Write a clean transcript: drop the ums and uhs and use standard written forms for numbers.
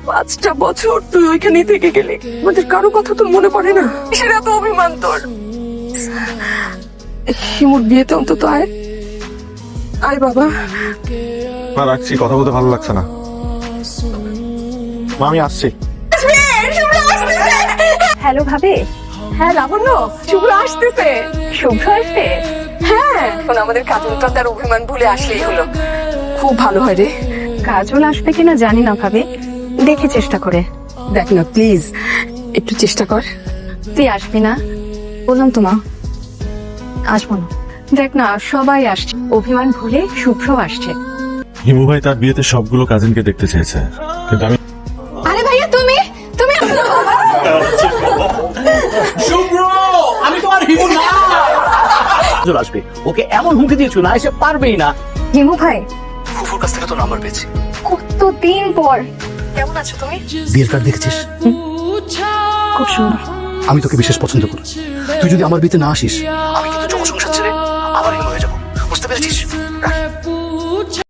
5টা বছর তুই ওইখানেই থেকে গেলি, আমাদের কারো কথা তো মনে পড়ে না। সেটা তো অভিমান তোর। হিমুর বিয়েতে অন্তত আয়, আয় বাবা। মা রাখছি, কথা বলতে ভালো লাগছে না। মা আমি আসছি। হ্যালো ভাবি। হ্যাঁ লাবণ্য, শুভ্র আসতেছে। শুভ্র আসবে? হ্যাঁ, এখন আমাদের কাজলটা তার অভিমান ভুলে আসলেই হলো। খুব ভালো হয় রে। কাজল আসবে কিনা জানি না ভাবি, দেখি চেষ্টা করে। দেখ না প্লিজ, একটু চেষ্টা কর। তুই আসবি না বললাম তো মা, আসবো না। দেখ না সবাই আসছে, অভিমান ভুলে শুভ্র আসছে। হিমু ভাই তার বিয়েতে সবগুলো কাজিনকে দেখতে চেয়েছে, কিন্তু আমি আরে ভাইয়া তুমি তুমি শুভ্র, আমি তোমার হিমু না। কাজল আসবে, ওকে এমন হুমকি দিয়েছো না এসে পারবেই না। হিমু ভাই, ফুফুর কাছ থেকে তো নাম্বার পেয়েছি। কতদিন পর। কেমন আছো তুমি? বিয়ের কার্ড দেখেছিস? খুব সুন্দর। আমি তোকে বিশেষ পছন্দ করি। তুই যদি আমার বিয়েতে না আসিস, আমি কিন্তু জগৎ সংসার ছেড়ে আবার হিমু হয়ে যাবো, বুঝতে পেরেছিস?